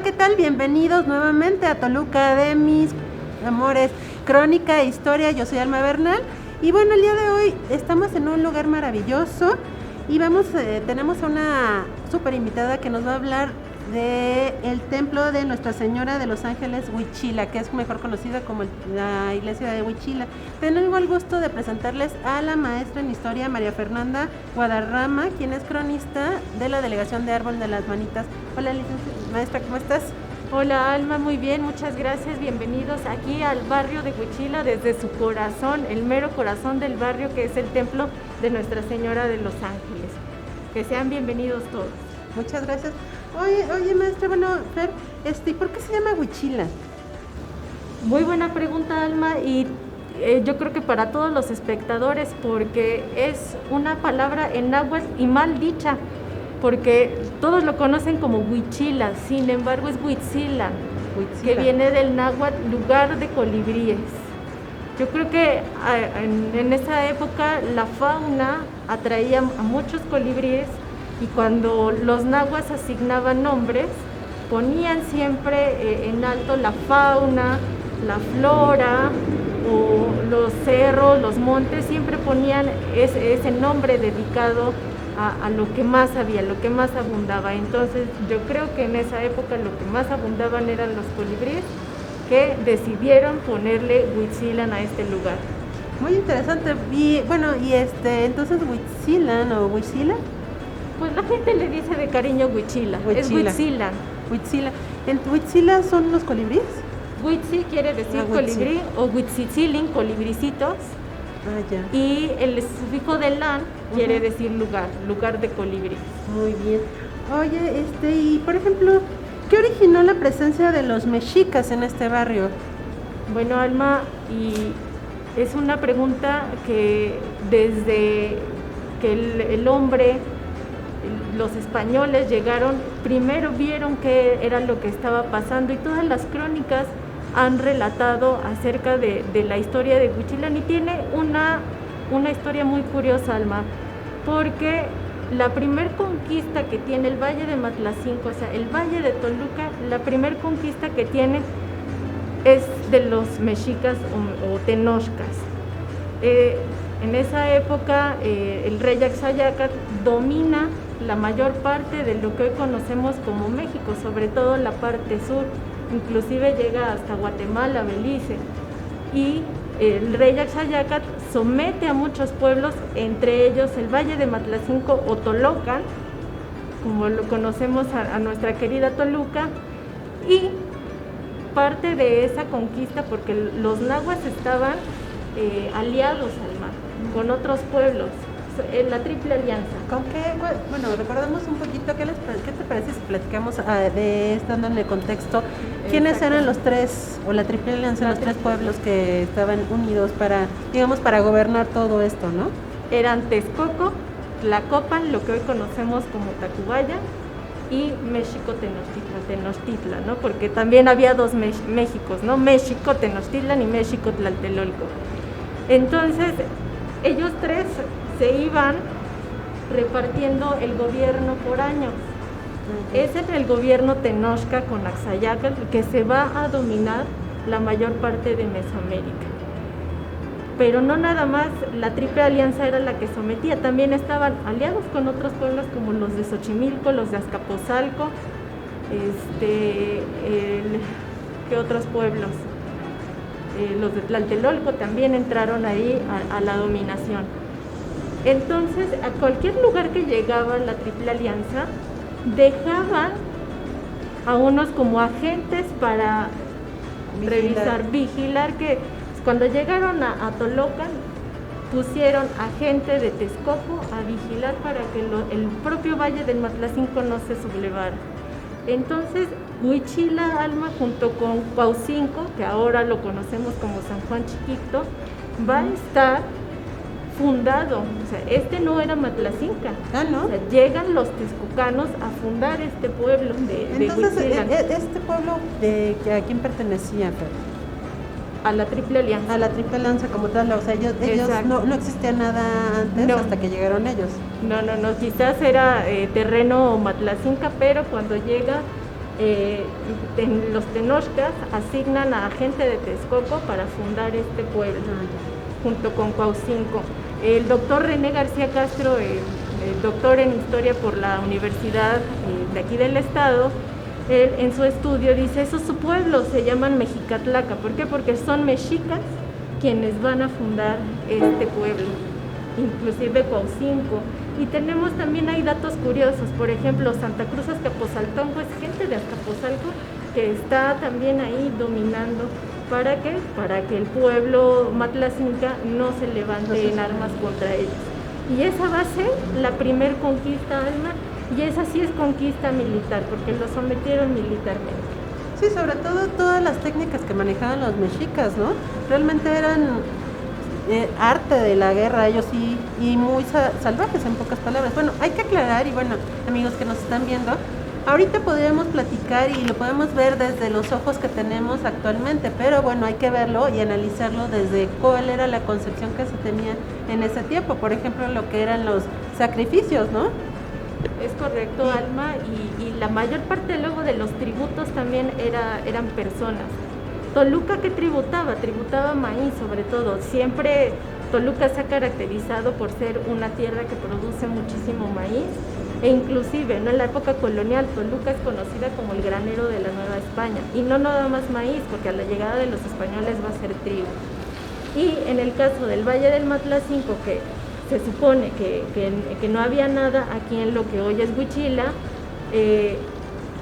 Hola, ¿qué tal? Bienvenidos nuevamente a Toluca de mis amores, crónica e historia. Yo soy Alma Bernal y bueno, el día de hoy estamos en un lugar maravilloso y tenemos a una súper invitada que nos va a hablar de el templo de Nuestra Señora de los Ángeles Huichila, que es mejor conocida como la iglesia de Huichila. Tengo el gusto de presentarles a la maestra en historia María Fernanda Guadarrama, quien es cronista de la delegación de Árbol de las Manitas. Hola, maestra, ¿cómo estás? Hola Alma, muy bien, muchas gracias, bienvenidos aquí al barrio de Huichila, desde su corazón, el mero corazón del barrio que es el templo de Nuestra Señora de los Ángeles. Que sean bienvenidos todos. Muchas gracias. Oye maestra, bueno, Fer, ¿por qué se llama Huichila? Muy buena pregunta, Alma, y yo creo que para todos los espectadores, porque es una palabra en náhuatl y mal dicha, porque todos lo conocen como Huichila, sin embargo es Huitzila, que viene del náhuatl lugar de colibríes. Yo creo que en esa época la fauna atraía a muchos colibríes y cuando los nahuas asignaban nombres, ponían siempre en alto la fauna, la flora o los cerros, los montes, siempre ponían ese nombre dedicado a lo que más había, lo que más abundaba. Entonces yo creo que en esa época lo que más abundaban eran los colibríes, que decidieron ponerle Huitzilan a este lugar. Muy interesante. Y bueno, entonces Huitzilan o Huitzila. Pues la gente le dice de cariño Huichila, es Huitzilan. Huitzila. ¿En Huitzila son los colibríes? Huitzi quiere decir colibrí o Huitzitzilin, colibricitos. Ah, ya. Y el sufijo de lan quiere decir lugar de colibrí. Muy bien. Oye, y por ejemplo, ¿qué originó la presencia de los mexicas en este barrio? Bueno, Alma, y es una pregunta que desde que el hombre, los españoles llegaron, primero vieron qué era lo que estaba pasando y todas las crónicas han relatado acerca de la historia de Huichilán y tiene una historia muy curiosa, Alma, porque la primer conquista que tiene el Valle de Matlacinco, o sea, el Valle de Toluca, la primer conquista que tiene es de los mexicas o tenochcas. En esa época el rey Axayácatl domina la mayor parte de lo que hoy conocemos como México, sobre todo la parte sur, inclusive llega hasta Guatemala, Belice, y el rey Axayácatl somete a muchos pueblos, entre ellos el Valle de Matlacinco o Tolocan, como lo conocemos a nuestra querida Toluca, y parte de esa conquista, porque los nahuas estaban aliados al mar con otros pueblos, en la Triple Alianza. ¿Con qué? Bueno, recordemos un poquito, ¿qué te parece si platicamos estando en el contexto, quiénes eran los tres, o la Triple Alianza, los tres pueblos que estaban unidos para gobernar todo esto, ¿no? Eran Texcoco, Tlacopan, lo que hoy conocemos como Tacubaya, y México Tenochtitlan, ¿no? Porque también había dos Méxicos, ¿no? México Tenochtitlan y México Tlatelolco. Entonces, ellos tres se iban repartiendo el gobierno por años. Es en el gobierno Tenochca con Axayácatl que se va a dominar la mayor parte de Mesoamérica. Pero no nada más la Triple Alianza era la que sometía, también estaban aliados con otros pueblos como los de Xochimilco, los de Azcapotzalco, ¿qué otros pueblos? Los de Tlatelolco también entraron ahí a la dominación. Entonces, a cualquier lugar que llegaba la Triple Alianza, dejaban a unos como agentes para vigilar que cuando llegaron a Tolocan, pusieron a gente de Texcoco a vigilar para que el propio Valle del Matlacinco no se sublevara. Entonces, Huichila, Alma, junto con Cuaucinco, que ahora lo conocemos como San Juan Chiquito, va a estar fundado, o sea, no era Matlacinca. Ah, ¿no? O sea, llegan los texcocanos a fundar este pueblo de Entonces, Huichila. ¿este pueblo a quién pertenecía, Fer? A la Triple Alianza. A la Triple Alianza como tal, o sea, ellos no existía nada antes hasta que llegaron ellos. No, quizás era terreno Matlacinca, pero cuando llega los tenochcas asignan a gente de Texcoco para fundar este pueblo, junto con Cuauhcinco. El doctor René García Castro, el doctor en historia por la Universidad de aquí del estado, él en su estudio dice, esos pueblos se llaman Mexicatlaca. ¿Por qué? Porque son mexicas quienes van a fundar este pueblo, inclusive Cuauhcinco. Y tenemos también, hay datos curiosos, por ejemplo, Santa Cruz Azcapotzaltongo es gente de Azcapotzalco que está también ahí dominando. ¿Para qué? Para que el pueblo matlacinca no se levante en armas contra ellos. Y esa va a ser la primer conquista, Alma, y esa sí es conquista militar, porque lo sometieron militarmente. Sí, sobre todo todas las técnicas que manejaban los mexicas, ¿no? Realmente eran arte de la guerra, ellos sí, y muy salvajes en pocas palabras. Bueno, hay que aclarar, y bueno, amigos que nos están viendo, ahorita podríamos platicar y lo podemos ver desde los ojos que tenemos actualmente, pero bueno, hay que verlo y analizarlo desde cuál era la concepción que se tenía en ese tiempo, por ejemplo, lo que eran los sacrificios, ¿no? Es correcto, sí. Alma, y la mayor parte luego de los tributos también eran personas. Toluca, ¿qué tributaba? Tributaba maíz sobre todo. Siempre Toluca se ha caracterizado por ser una tierra que produce muchísimo maíz, e inclusive, ¿no? En la época colonial Toluca es conocida como el granero de la Nueva España, y no nada más maíz, porque a la llegada de los españoles va a ser trigo. Y en el caso del Valle del Matlacinco, que se supone que no había nada aquí en lo que hoy es Huichila,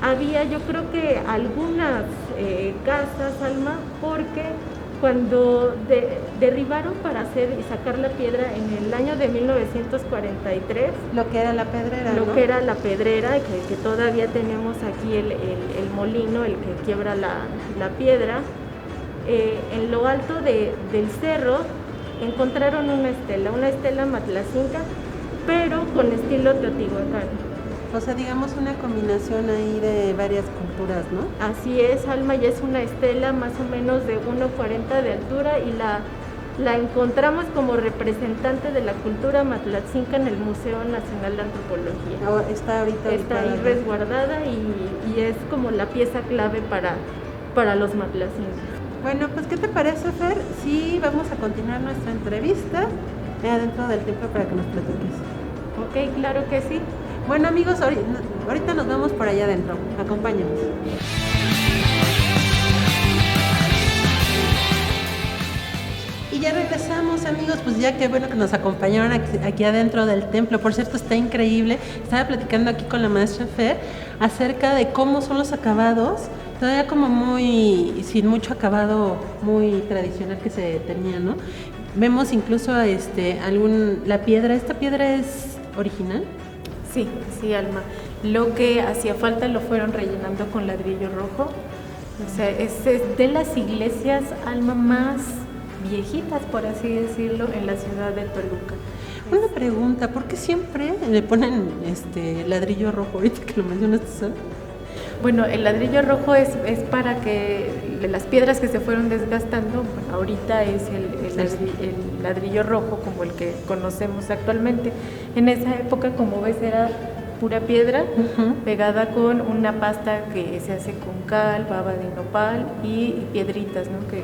había, yo creo que algunas casas, Alma, porque cuando derribaron para hacer y sacar la piedra en el año de 1943, lo que era la pedrera, lo ¿no? que era la pedrera, que todavía tenemos aquí el molino, el que quiebra la piedra, en lo alto del cerro encontraron una estela matlacinca, pero con estilo teotihuacano. O sea, digamos una combinación ahí de varias culturas, ¿no? Así es, Alma, y es una estela más o menos de 1,40 de altura, y la encontramos como representante de la cultura matlacinca en el Museo Nacional de Antropología. Está ahorita está ahí resguardada, y es como la pieza clave para los matlacincos. Bueno, pues ¿qué te parece, Fer? Sí, vamos a continuar nuestra entrevista adentro del templo para que nos platiques. Ok, claro que sí. Bueno, amigos, ahorita nos vemos por allá adentro. Acompáñanos. Y ya regresamos, amigos, pues ya qué bueno que nos acompañaron aquí adentro del templo. Por cierto, está increíble. Estaba platicando aquí con la maestra Fer acerca de cómo son los acabados, todavía como sin mucho acabado muy tradicional que se tenía, ¿no? Vemos incluso la piedra. ¿Esta piedra es original? Sí, Alma. Lo que hacía falta lo fueron rellenando con ladrillo rojo. O sea, es de las iglesias, Alma, más viejitas, por así decirlo, en la ciudad de Toluca. Una pregunta, ¿por qué siempre le ponen ladrillo rojo? Ahorita que lo mencionas, ¿sabes? Bueno, el ladrillo rojo es para que las piedras que se fueron desgastando, bueno, ahorita es el ladrillo rojo como el que conocemos actualmente. En esa época, como ves, era pura piedra pegada con una pasta que se hace con cal, baba de nopal y piedritas, ¿no? que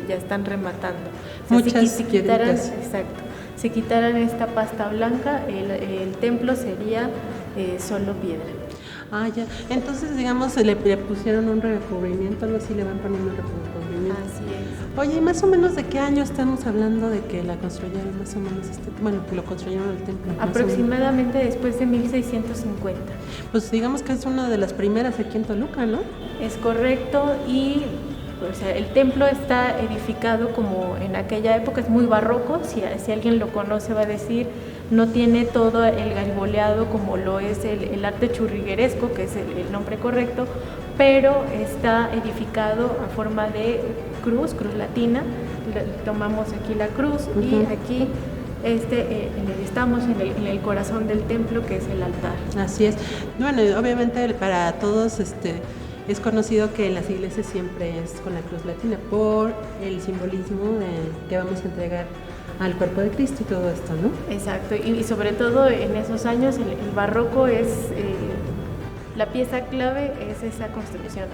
ya están rematando. O sea, muchas si quitaran esta pasta blanca, el templo sería solo piedra. Ah, ya. Entonces, digamos, le pusieron un recubrimiento, algo así, le van poniendo un recubrimiento. Así es. Oye, ¿y más o menos de qué año estamos hablando de que la construyeron, más o menos, que lo construyeron el templo? Aproximadamente después de 1650. Pues digamos que es una de las primeras aquí en Toluca, ¿no? Es correcto, y o sea, el templo está edificado como en aquella época, es muy barroco, si alguien lo conoce va a decir, no tiene todo el gariboleado como lo es el arte churrigueresco, que es el nombre correcto, pero está edificado a forma de cruz latina. Tomamos aquí la cruz y aquí estamos en el corazón del templo, que es el altar. Así es. Bueno, obviamente para todos es conocido que en las iglesias siempre es con la cruz latina por el simbolismo que vamos a entregar al cuerpo de Cristo y todo esto, ¿no? Exacto, y sobre todo en esos años el barroco es la pieza clave es esa construcción.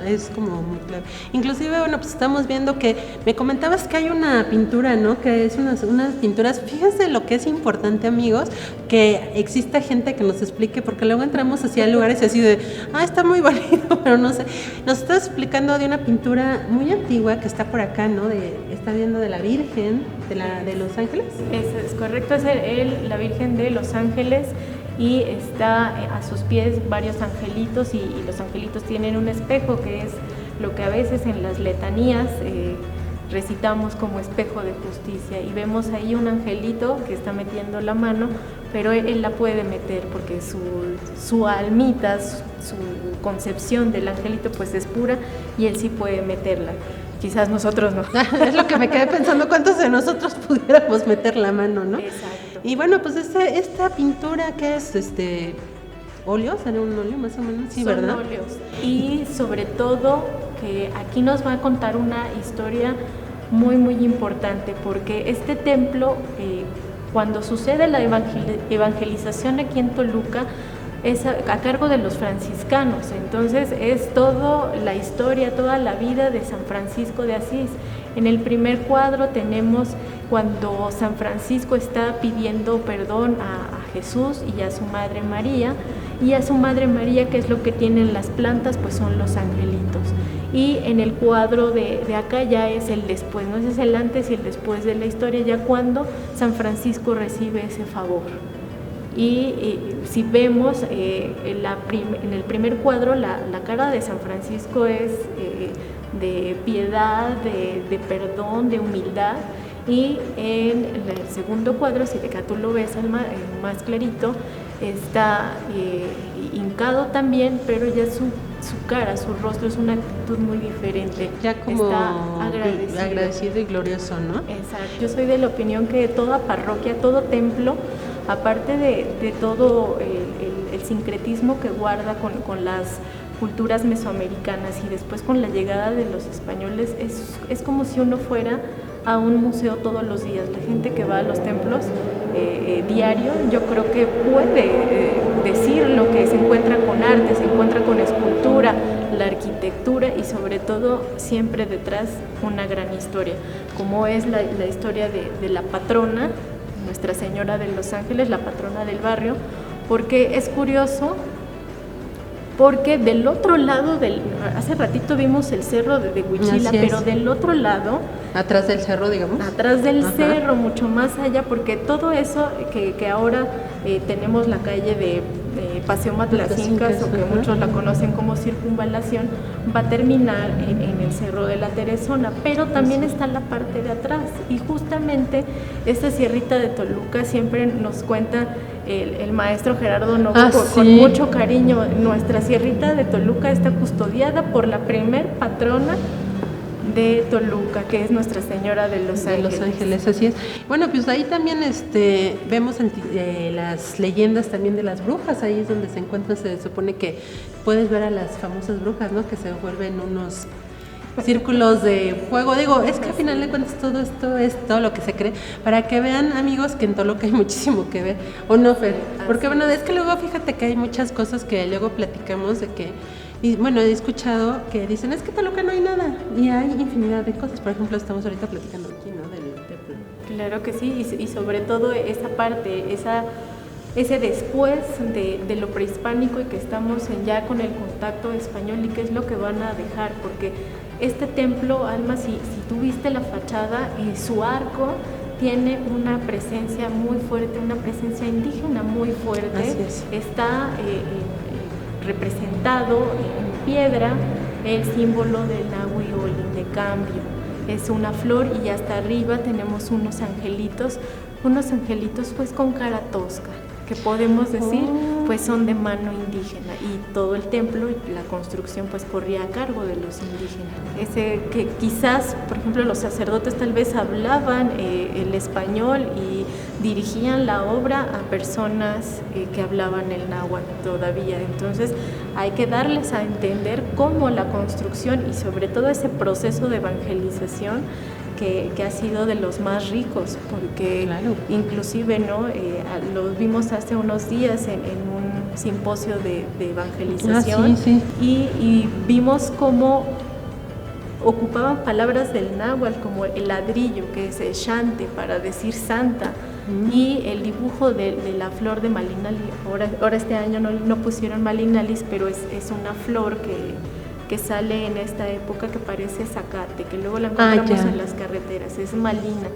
Es como muy clave. Inclusive, bueno, pues estamos viendo que me comentabas que hay una pintura, ¿no? Que es unas pinturas. Fíjense lo que es importante, amigos, que exista gente que nos explique, porque luego entramos así a lugares así de, está muy bonito, pero no sé. Nos estás explicando de una pintura muy antigua que está por acá, ¿no? Está viendo de la Virgen, de Los Ángeles. Eso es correcto, es la Virgen de Los Ángeles, y está a sus pies varios angelitos, y los angelitos tienen un espejo, que es lo que a veces en las letanías recitamos como espejo de justicia, y vemos ahí un angelito que está metiendo la mano, pero él la puede meter porque su almita, su concepción del angelito pues es pura, y él sí puede meterla. Quizás nosotros no. Es lo que me quedé pensando, ¿cuántos de nosotros pudiéramos meter la mano, no? Exacto. Y bueno, pues esta pintura, ¿qué es? ¿Óleo? ¿Será un óleo más o menos? Sí, son ¿verdad? óleos. Y sobre todo que aquí nos va a contar una historia muy, muy importante, porque este templo, cuando sucede la evangelización aquí en Toluca, es a cargo de los franciscanos. Entonces es toda la historia, toda la vida de San Francisco de Asís. En el primer cuadro tenemos cuando San Francisco está pidiendo perdón a Jesús y a su Madre María, y a su Madre María, ¿qué es lo que tienen las plantas? Pues son los angelitos. Y en el cuadro de acá ya es el después, ¿no? Ese es el antes y el después de la historia, ya cuando San Francisco recibe ese favor. Y si vemos en el primer cuadro, la cara de San Francisco es de piedad, de perdón, de humildad, y en el segundo cuadro, si de acá tú lo ves más clarito, está hincado también, pero ya su cara, su rostro es una actitud muy diferente. Ya como está agradecido y glorioso, ¿no? Exacto. Yo soy de la opinión que toda parroquia, todo templo, aparte de todo el sincretismo que guarda con las culturas mesoamericanas, y después con la llegada de los españoles, es como si uno fuera a un museo todos los días. La gente que va a los templos diario, yo creo que puede decir lo que se encuentra con arte, se encuentra con escultura, la arquitectura, y sobre todo siempre detrás una gran historia, como es la historia de la patrona, Nuestra Señora de Los Ángeles, la patrona del barrio, porque es curioso, porque del otro lado hace ratito vimos el cerro de Huichila, pero del otro lado, atrás del cerro, digamos, atrás del cerro, mucho más allá, porque todo eso que ahora tenemos la calle de Paseo Matlacincas, o que muchos la conocen como Circunvalación, va a terminar en el Cerro de la Teresona, pero también está la parte de atrás, y justamente esta sierrita de Toluca siempre nos cuenta el maestro Gerardo Novo con mucho cariño. Nuestra sierrita de Toluca está custodiada por la primer patrona de Toluca, que es Nuestra Señora de Los Ángeles. De Los Ángeles, así es. Bueno, pues ahí también vemos las leyendas también de las brujas. Ahí es donde se encuentran, se supone que puedes ver a las famosas brujas, ¿no? Que se vuelven unos círculos de fuego. Digo, es que al final de cuentas todo esto es todo lo que se cree, para que vean, amigos, que en Toluca hay muchísimo que ver, ¿o no, Fer? Porque bueno, es que luego fíjate que hay muchas cosas que luego platicamos de que, y bueno, he escuchado que dicen, es que en Toluca no hay nada, y hay infinidad de cosas. Por ejemplo, estamos ahorita platicando aquí, ¿no? Del templo. Claro que sí, y sobre todo esa parte, ese después de lo prehispánico, y que estamos ya con el contacto español, y qué es lo que van a dejar, porque este templo, Alma, si tú viste la fachada, su arco tiene una presencia muy fuerte, una presencia indígena muy fuerte. Así es. Está representado en piedra el símbolo del Nahui-Olin, de cambio. Es una flor, y hasta arriba tenemos unos angelitos pues con cara tosca, que podemos decir pues son de mano indígena, y todo el templo y la construcción pues corría a cargo de los indígenas. Que quizás, por ejemplo, los sacerdotes tal vez hablaban el español y dirigían la obra a personas que hablaban el náhuatl todavía. Entonces hay que darles a entender cómo la construcción y sobre todo ese proceso de evangelización que ha sido de los más ricos, porque Claro. inclusive, ¿no? Lo vimos hace unos días en un simposio de evangelización. Sí. Y vimos cómo ocupaban palabras del náhuatl, como el ladrillo, que es shante, para decir santa, y el dibujo de la flor de Malinali. Ahora este año no pusieron Malinalis, pero es una flor que sale en esta época, que parece zacate, que luego la encontramos en las carreteras, es malina.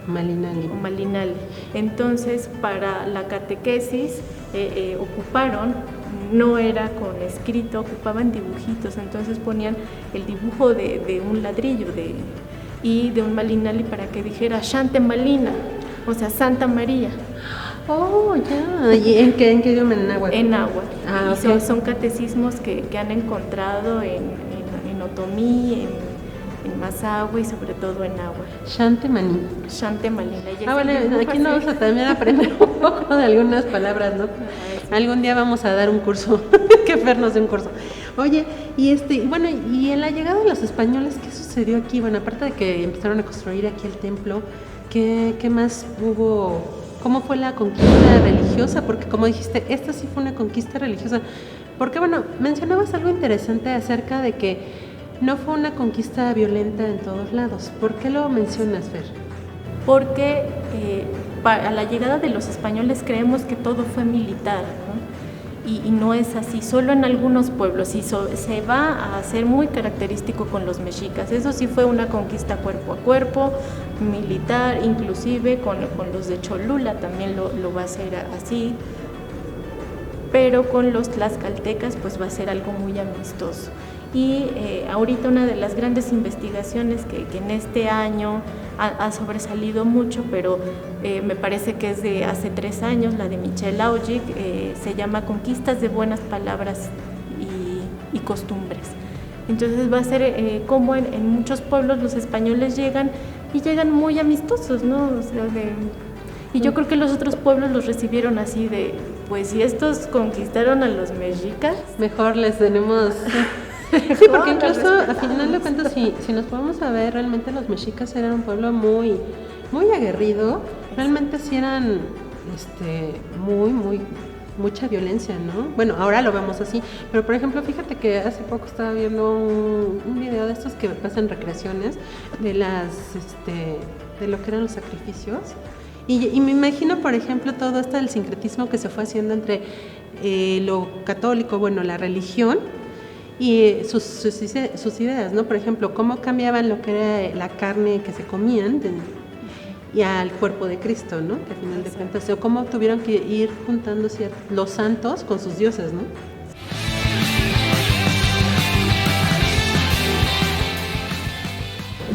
Malinali. O malinali. Entonces, para la catequesis ocuparon, no era con escrito, ocupaban dibujitos, entonces ponían el dibujo de un ladrillo y de un malinali para que dijera Shante Malina, o sea, Santa María. Oh, ya. ¿Y en qué idioma? En náhuatl. En náhuatl. Ah, y ok. son catecismos que han encontrado en otomí, en mazahua y sobre todo en náhuatl. Shante Maní. Shante Malina. Y ese Bueno, dibujo aquí nos así. vamos a también aprender un poco de algunas palabras, ¿no? Algún día vamos a dar un curso, que Fer nos dé un curso. Oye, bueno, y en la llegada de los españoles, ¿qué sucedió aquí? Bueno, aparte de que empezaron a construir aquí el templo, ¿qué más hubo? ¿Cómo fue la conquista religiosa? Porque como dijiste, esta sí fue una conquista religiosa. Porque bueno, mencionabas algo interesante acerca de que no fue una conquista violenta en todos lados. ¿Por qué lo mencionas, Fer? Porque a la llegada de los españoles creemos que todo fue militar, ¿no? Y no es así, solo en algunos pueblos, y se va a hacer muy característico con los mexicas. Eso sí fue una conquista cuerpo a cuerpo, militar, inclusive con los de Cholula también lo va a hacer así, pero con los tlaxcaltecas pues va a ser algo muy amistoso. Y ahorita una de las grandes investigaciones que en este año ha sobresalido mucho, pero me parece que es de hace 3 años, la de Michel Augic, se llama Conquistas de Buenas Palabras y Costumbres. Entonces va a ser como en muchos pueblos los españoles llegan muy amistosos, ¿no? O sea, y yo creo que los otros pueblos los recibieron así de, pues si estos conquistaron a los mexicas, Mejor les tenemos... Sí, porque incluso a final de cuentas, si nos podemos a ver, realmente los mexicas eran un pueblo muy aguerrido, realmente sí eran mucha violencia, ¿no? Bueno, ahora lo vemos así, pero por ejemplo, fíjate que hace poco estaba viendo un video de estos que pasan recreaciones de de lo que eran los sacrificios. Y me imagino, por ejemplo, todo esto del sincretismo que se fue haciendo entre lo católico, bueno, la religión, y sus ideas, ¿no? Por ejemplo, cómo cambiaban lo que era la carne que se comían y al cuerpo de Cristo, ¿no? Que al final de cuentas, o cómo tuvieron que ir juntando los santos con sus dioses, ¿no?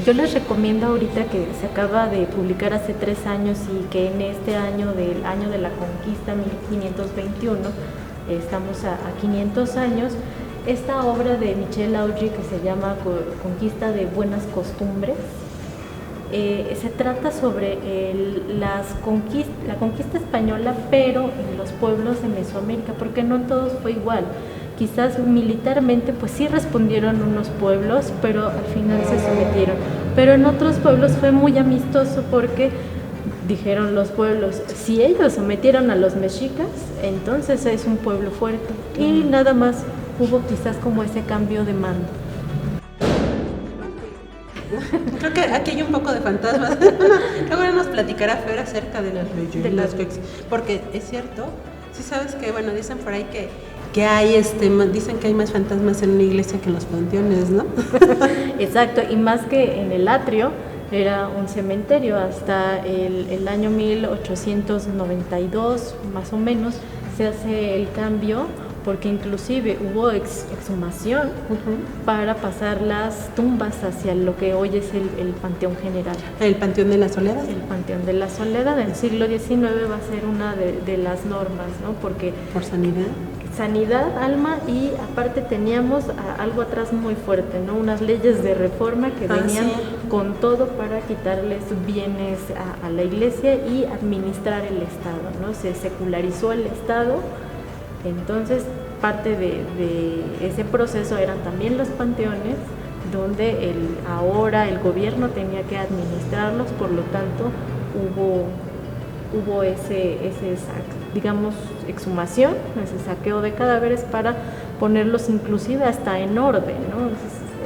yo les recomiendo ahorita que se acaba de publicar hace 3 años y que en este año del año de la conquista 1521, estamos a 500 años, esta obra de Michel Augic que se llama Conquista de Buenas Costumbres. Se trata sobre la conquista española, pero en los pueblos de Mesoamérica, porque no en todos fue igual. Quizás militarmente pues sí respondieron unos pueblos, pero al final se sometieron. Pero en otros pueblos fue muy amistoso porque dijeron los pueblos, si ellos sometieron a los mexicas, entonces es un pueblo fuerte. Y nada más hubo quizás como ese cambio de mando. Creo que aquí hay un poco de fantasmas. Luego nos platicará Fer acerca de las leyendas, porque es cierto, sí sabes que, bueno, dicen por ahí que hay, dicen que hay más fantasmas en una iglesia que en los panteones, ¿no? Exacto, y más que en el atrio, era un cementerio. Hasta el año 1892, más o menos, se hace el cambio, porque inclusive hubo exhumación para pasar las tumbas hacia lo que hoy es el Panteón General. ¿El Panteón de la Soledad? El Panteón de la Soledad en el siglo XIX va a ser una de las normas, ¿no? Porque por sanidad, alma, y aparte teníamos algo atrás muy fuerte, ¿no? Unas leyes de reforma que venían con todo para quitarles bienes a la iglesia y administrar el Estado, ¿no? Se secularizó el Estado. Entonces, parte de ese proceso eran también los panteones, donde ahora el gobierno tenía que administrarlos, por lo tanto hubo ese digamos, exhumación, ese saqueo de cadáveres para ponerlos inclusive hasta en orden, ¿no?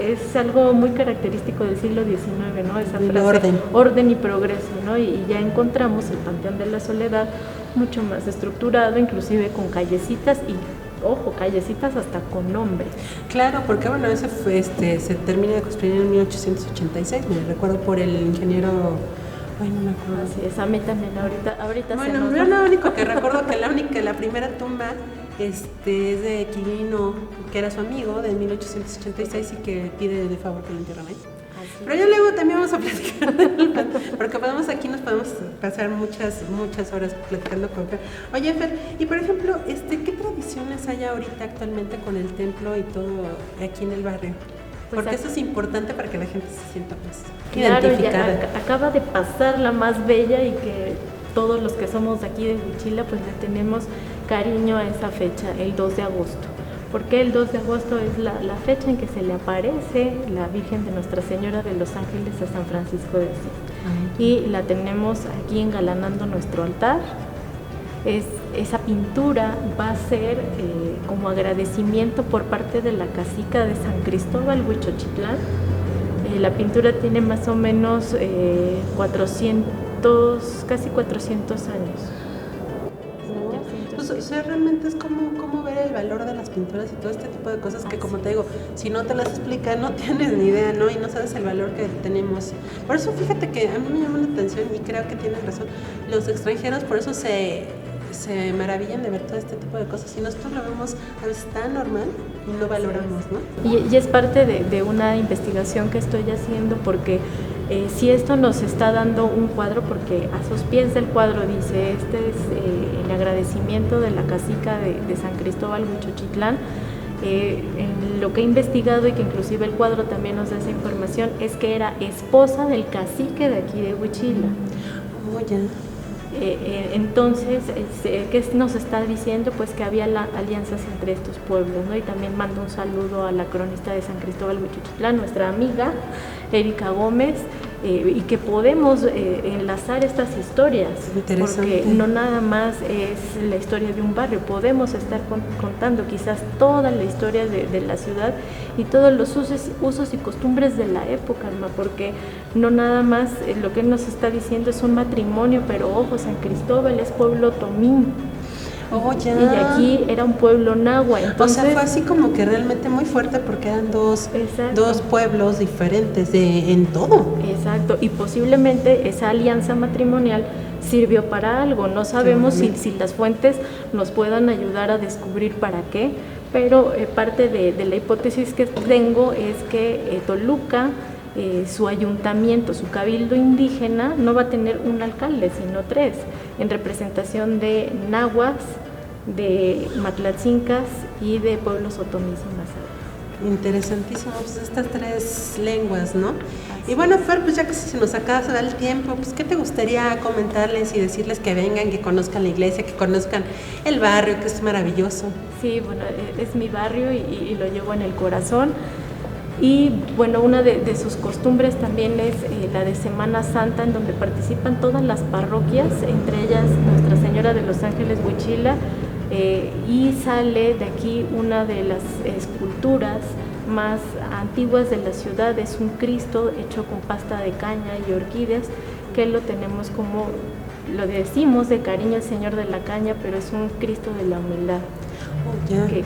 Es algo muy característico del siglo XIX, ¿no? Esa frase, orden y progreso, ¿no? Y ya encontramos el Panteón de la Soledad mucho más estructurado, inclusive con callecitas y, ojo, callecitas hasta con nombre. Claro, porque bueno, ese fue, se termina de construir en 1886, me recuerdo por el ingeniero... Ay, no me acuerdo. Así es, a mí también, ahorita bueno, yo lo único que recuerdo que la primera tumba es de Quirino, que era su amigo de 1886 y que pide de favor que lo entierren ahí. Pero ya luego también vamos a platicar porque aquí nos podemos pasar muchas horas platicando con Fer. Oye, Fer, y por ejemplo, ¿qué tradiciones hay ahorita actualmente con el templo y todo aquí en el barrio? Porque eso es importante para que la gente se sienta más identificada. Ya acaba de pasar la más bella y que todos los que somos de aquí de Huichila pues le tenemos cariño a esa fecha, el 2 de agosto. Porque el 2 de agosto es la fecha en que se le aparece la Virgen de Nuestra Señora de los Ángeles a San Francisco de Asís. Y la tenemos aquí engalanando nuestro altar. Esa pintura va a ser como agradecimiento por parte de la cacica de San Cristóbal, Huichochitlán. La pintura tiene más o menos casi 400 años. Pues, o sea, realmente es como ver el valor de las pinturas y todo este tipo de cosas que, como te digo, si no te las explica, no tienes ni idea, ¿no? Y no sabes el valor que tenemos. Por eso, fíjate que a mí me llama la atención y creo que tienes razón. Los extranjeros, por eso se maravillan de ver todo este tipo de cosas y nosotros lo vemos a veces tan normal y no valoramos, ¿no? Y es parte de una investigación que estoy haciendo porque si esto nos está dando un cuadro, porque a sus pies del cuadro dice, este es el agradecimiento de la cacica de San Cristóbal Huichochitlán. En lo que he investigado y que inclusive el cuadro también nos da esa información es que era esposa del cacique de aquí de Huichila. Oh, ya. Entonces, ¿qué nos está diciendo? Pues que había alianzas entre estos pueblos, ¿no? Y también mando un saludo a la cronista de San Cristóbal Huichochitlán, nuestra amiga Erika Gómez, y que podemos enlazar estas historias, porque no nada más es la historia de un barrio, podemos estar contando quizás toda la historia de la ciudad y todos los usos y costumbres de la época, Alma, porque no nada más lo que nos está diciendo es un matrimonio, pero ojo, San Cristóbal es pueblo tomín. Oh, ya. Y aquí era un pueblo náhuatl. Entonces, o sea, fue así como que realmente muy fuerte porque eran dos pueblos diferentes en todo. Exacto, y posiblemente esa alianza matrimonial sirvió para algo. No sabemos si las fuentes nos puedan ayudar a descubrir para qué, pero parte de la hipótesis que tengo es que Toluca, su ayuntamiento, su cabildo indígena, no va a tener un alcalde, sino 3, en representación de nahuas, de matlatzincas y de pueblos otomís y mazahua. Interesantísimo, pues estas 3 lenguas, ¿no? Así y bueno, Fer, pues ya que se nos acaba el tiempo, pues ¿qué te gustaría comentarles y decirles que vengan, que conozcan la iglesia, que conozcan el barrio, que es maravilloso? Sí, bueno, es mi barrio y lo llevo en el corazón. Y bueno, una de sus costumbres también es la de Semana Santa, en donde participan todas las parroquias, entre ellas Nuestra Señora de los Ángeles Huichila, y sale de aquí una de las esculturas más antiguas de la ciudad, es un Cristo hecho con pasta de caña y orquídeas, que lo tenemos como, lo decimos de cariño, el Señor de la Caña, pero es un Cristo de la humildad.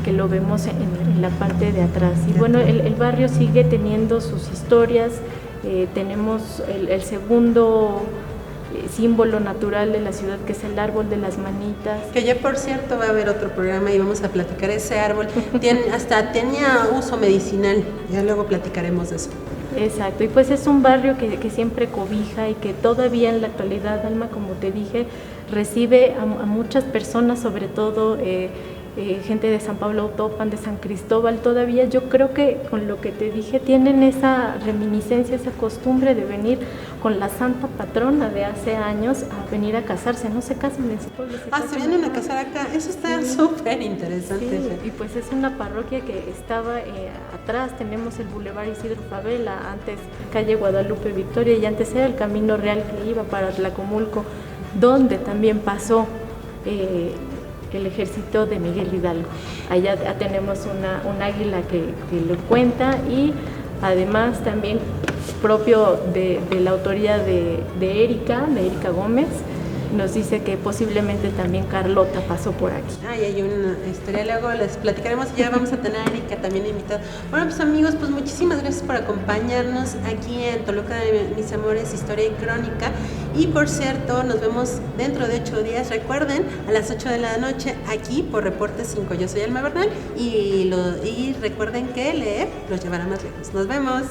Que lo vemos en la parte de atrás. Y bueno, el barrio sigue teniendo sus historias. Tenemos el segundo símbolo natural de la ciudad, que es el árbol de las manitas. Que ya, por cierto, va a haber otro programa y vamos a platicar ese árbol. Hasta tenía uso medicinal, ya luego platicaremos de eso. Exacto, y pues es un barrio que siempre cobija y que todavía en la actualidad, Alma, como te dije, recibe a muchas personas, sobre todo gente de San Pablo Autopan, de San Cristóbal, todavía yo creo que con lo que te dije tienen esa reminiscencia, esa costumbre de venir con la santa patrona de hace años a venir a casarse, no se casan en su pueblo. Se vienen a casar acá, eso está súper interesante. Sí, y pues es una parroquia que estaba atrás, tenemos el Boulevard Isidro Favela, antes calle Guadalupe Victoria, y antes era el Camino Real que iba para Tlacomulco, donde también pasó el ejército de Miguel Hidalgo. Allá tenemos un águila que lo cuenta, y además también propio de la autoría de Erika Gómez, nos dice que posiblemente también Carlota pasó por aquí. Hay una historia, luego les platicaremos, ya vamos a tener a Erika también invitada. Bueno, pues amigos, pues muchísimas gracias por acompañarnos aquí en Toluca de Mis Amores, Historia y Crónica. Y por cierto, nos vemos dentro de 8 días, recuerden, a las 8 de la noche aquí por Reporte 5. Yo soy Alma Bernal y recuerden que leer los llevará más lejos. Nos vemos.